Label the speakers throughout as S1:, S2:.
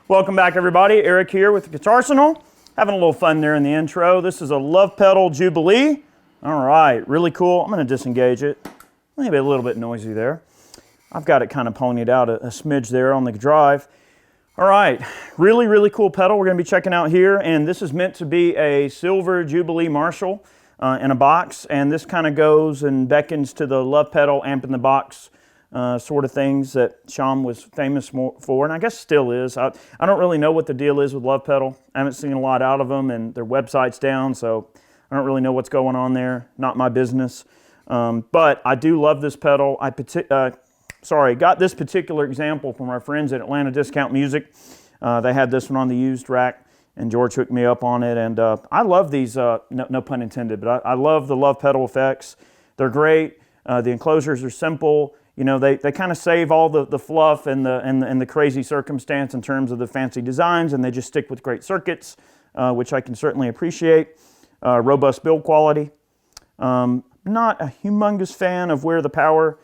S1: Welcome back, everybody. Eric here with the Guitarsenal. Having a little fun there in the intro. This is a Lovepedal Jubilee. All right, really cool. I'm going to disengage it. Maybe a little bit noisy there. I've got it kind of ponied out a smidge there on the drive. All right, really, really cool pedal we're going to be checking out here. And this is meant to be a silver Jubilee Marshall in a box. And this kind of goes and beckons to the Lovepedal amp in the box sort of things that Sean was famous for, and I guess still is. I don't really know what the deal is with Lovepedal. I haven't seen a lot out of them, and their website's down, so I don't really know what's going on there. Not my business. But I do love this pedal. I got this particular example from our friends at Atlanta Discount Music. They had this one on the used rack, and George hooked me up on it. And I love these, no pun intended, but I love the Lovepedal effects. They're great. The enclosures are simple. You know, they kind of save all the fluff and the crazy circumstance in terms of the fancy designs, and they just stick with great circuits, which I can certainly appreciate. Robust build quality. Not a humongous fan of where the power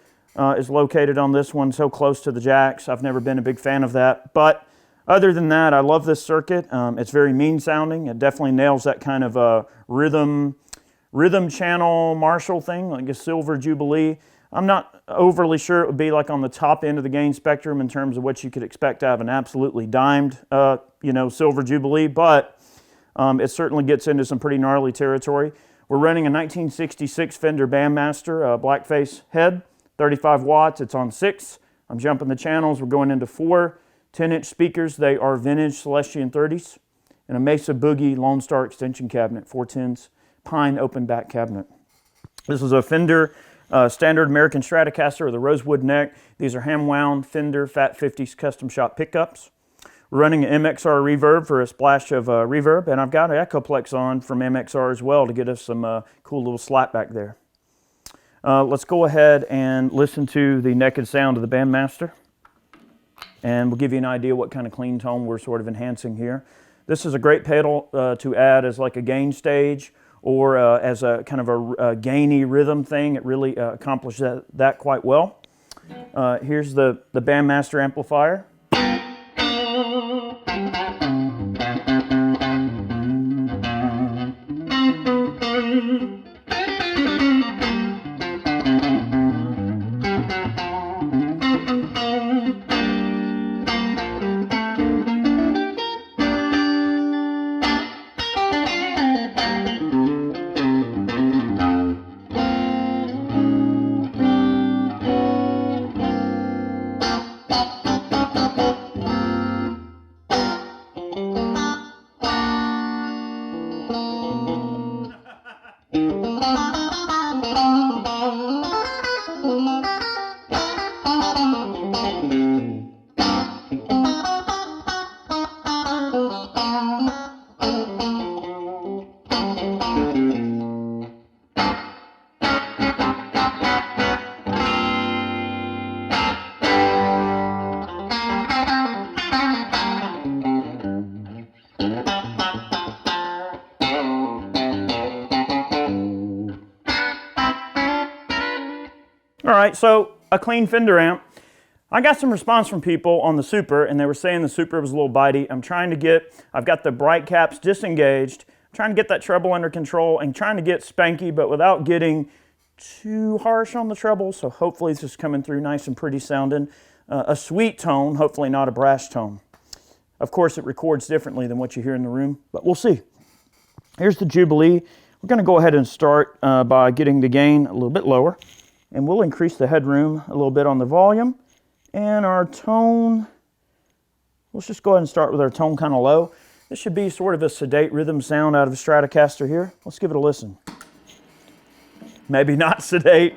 S1: is located on this one, so close to the jacks. I've never been a big fan of that, but other than that, I love this circuit. It's very mean sounding. It definitely nails that kind of rhythm channel Marshall thing, like a silver Jubilee. I'm not overly sure it would be like on the top end of the gain spectrum in terms of what you could expect to have an absolutely dimed, silver Jubilee, but it certainly gets into some pretty gnarly territory. We're running a 1966 Fender Bandmaster blackface head, 35 watts. It's on 6. I'm jumping the channels. We're going into 4 10-inch speakers. They are vintage Celestian 30s, and a Mesa Boogie Lone Star extension cabinet, 410s, pine open back cabinet. This is a Fender standard American Stratocaster with a rosewood neck. These are hand-wound Fender Fat 50s custom shop pickups. We're running an MXR reverb for a splash of reverb, and I've got an Echoplex on from MXR as well to get us some cool little slap back there. Let's go ahead and listen to the naked sound of the Bandmaster, and we'll give you an idea what kind of clean tone we're sort of enhancing here. This is a great pedal to add as like a gain stage, or as a kind of a gainy rhythm thing. It really accomplished that quite well. Here's the Bandmaster amplifier. All right, so a clean Fender amp. I got some response from people on the Super, and they were saying the Super was a little bitey. I've got the bright caps disengaged, trying to get that treble under control and trying to get spanky, but without getting too harsh on the treble. So hopefully this is coming through nice and pretty sounding. A sweet tone, hopefully not a brash tone. Of course, it records differently than what you hear in the room, but we'll see. Here's the Jubilee. We're going to go ahead and start by getting the gain a little bit lower, and we'll increase the headroom a little bit on the volume And our tone, let's just go ahead and start with our tone kind of low. This should be sort of a sedate rhythm sound out of a Stratocaster here. Let's give it a listen. Maybe not sedate.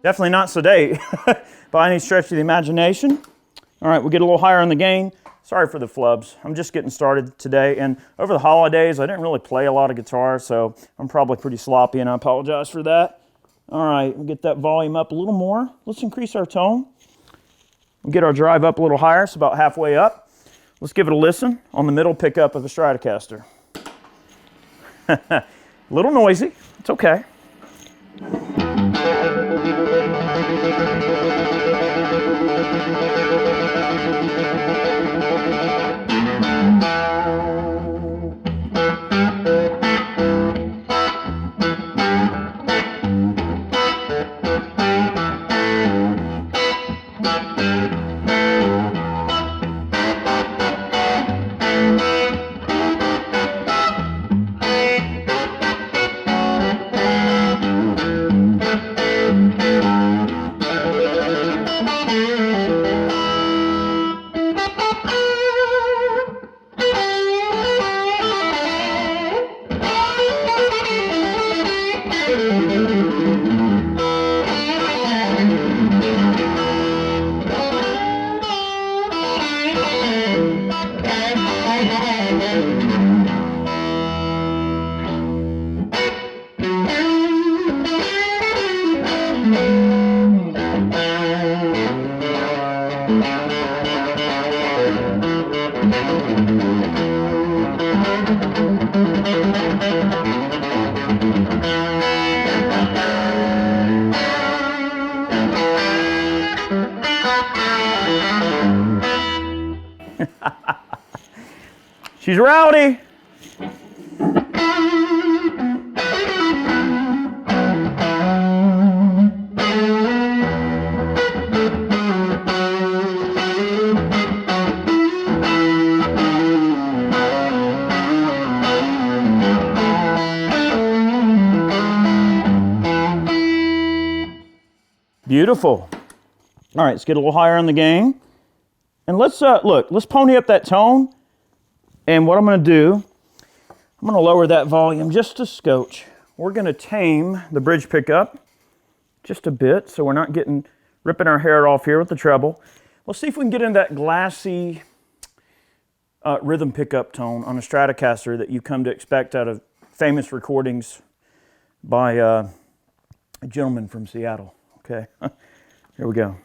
S1: Definitely not sedate by any stretch of the imagination. All right, we'll get a little higher on the gain. Sorry for the flubs. I'm just getting started today, and over the holidays, I didn't really play a lot of guitar, so I'm probably pretty sloppy, and I apologize for that. All right, we'll get that volume up a little more. Let's increase our tone. We'll get our drive up a little higher, it's about halfway up. Let's give it a listen on the middle pickup of a Stratocaster. A little noisy, it's okay. She's rowdy. Beautiful. All right, let's get a little higher on the gain. And let's, let's pony up that tone. And what I'm going to do, I'm going to lower that volume just a scotch. We're going to tame the bridge pickup just a bit so we're not ripping our hair off here with the treble. Let's see if we can get into that glassy rhythm pickup tone on a Stratocaster that you come to expect out of famous recordings by a gentleman from Seattle. Okay, here we go.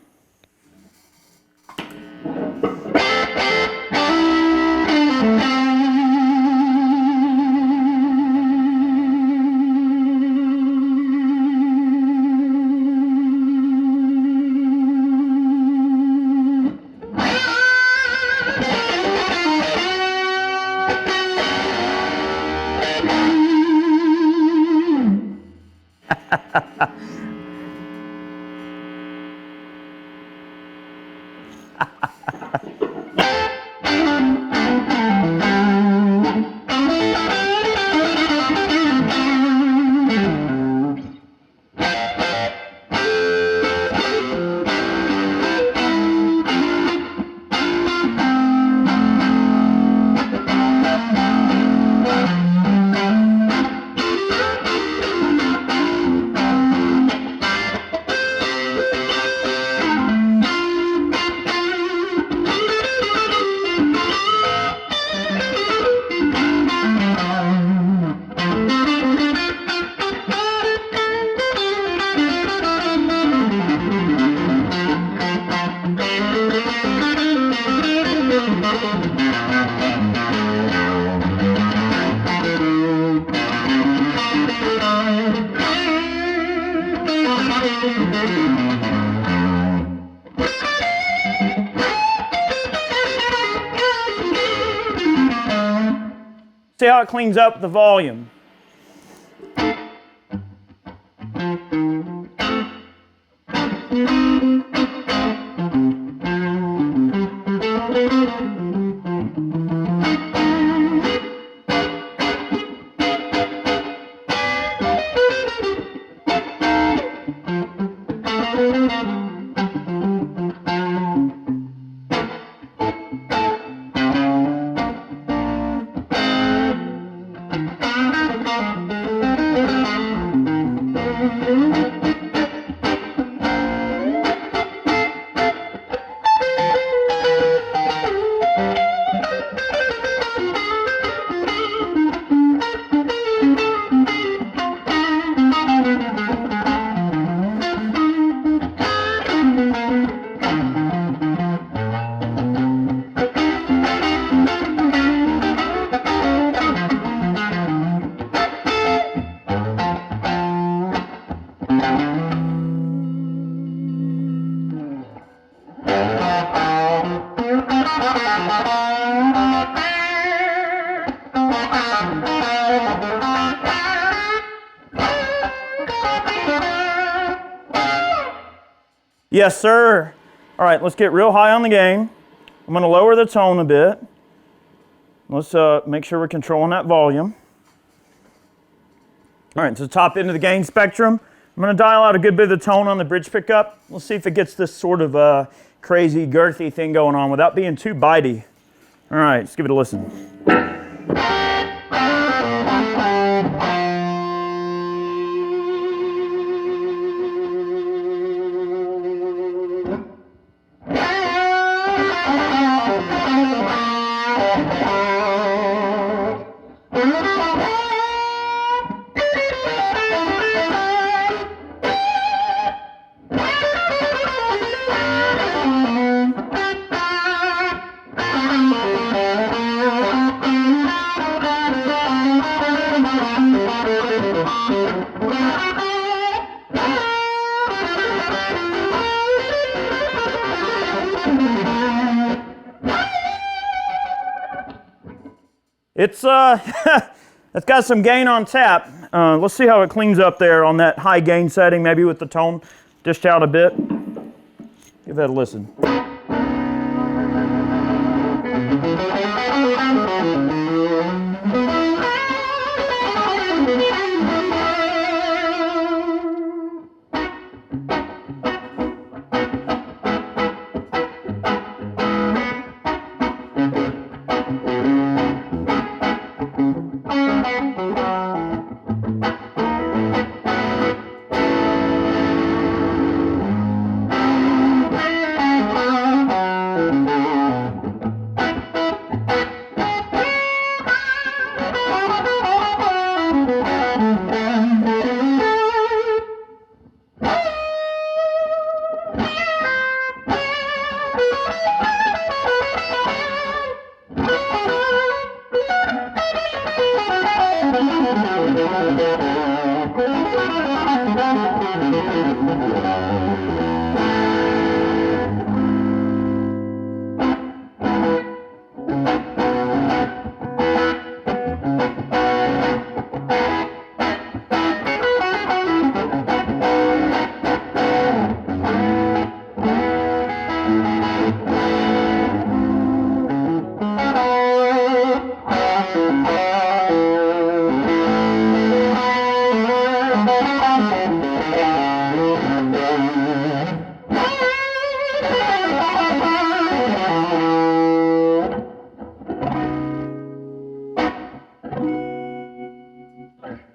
S1: See how it cleans up the volume. Yes, sir. All right, let's get real high on the gain. I'm going to lower the tone a bit. Let's make sure we're controlling that volume. All right, to the top end of the gain spectrum, I'm going to dial out a good bit of the tone on the bridge pickup. Let's see if it gets this sort of crazy, girthy thing going on without being too bitey. All right, let's give it a listen. It's it's got some gain on tap. Let's see how it cleans up there on that high gain setting, maybe with the tone dished out a bit. Give that a listen.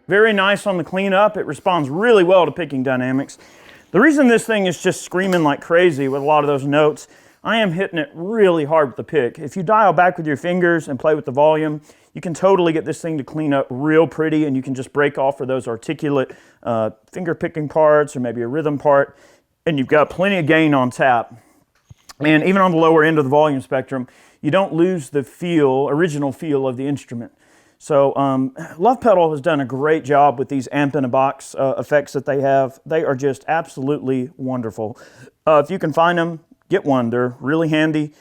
S1: Very nice on the cleanup. It responds really well to picking dynamics. The reason this thing is just screaming like crazy with a lot of those notes, I am hitting it really hard with the pick. If you dial back with your fingers and play with the volume, you can totally get this thing to clean up real pretty, and you can just break off for those articulate finger picking parts or maybe a rhythm part, and you've got plenty of gain on tap. And even on the lower end of the volume spectrum, you don't lose the original feel of the instrument. So Lovepedal has done a great job with these amp-in-a-box effects that they have. They are just absolutely wonderful. If you can find them, get one. They're really handy.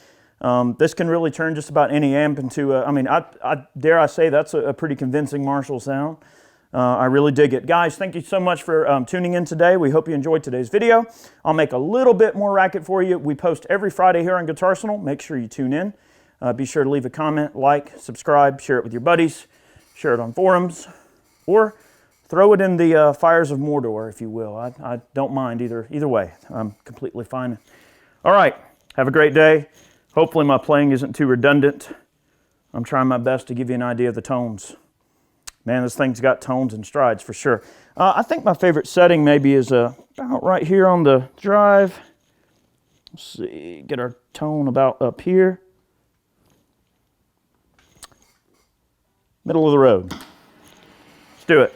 S1: This can really turn just about any amp into I mean, I dare I say that's a pretty convincing Marshall sound. I really dig it. Guys, thank you so much for tuning in today. We hope you enjoyed today's video. I'll make a little bit more racket for you. We post every Friday here on Guitarsenal. Make sure you tune in. Be sure to leave a comment, like, subscribe, share it with your buddies, share it on forums, or throw it in the fires of Mordor, if you will. I don't mind either way. I'm completely fine. All right, have a great day. Hopefully my playing isn't too redundant. I'm trying my best to give you an idea of the tones. Man, this thing's got tones and strides for sure. I think my favorite setting maybe is about right here on the drive. Let's see, get our tone about up here. Middle of the road. Let's do it.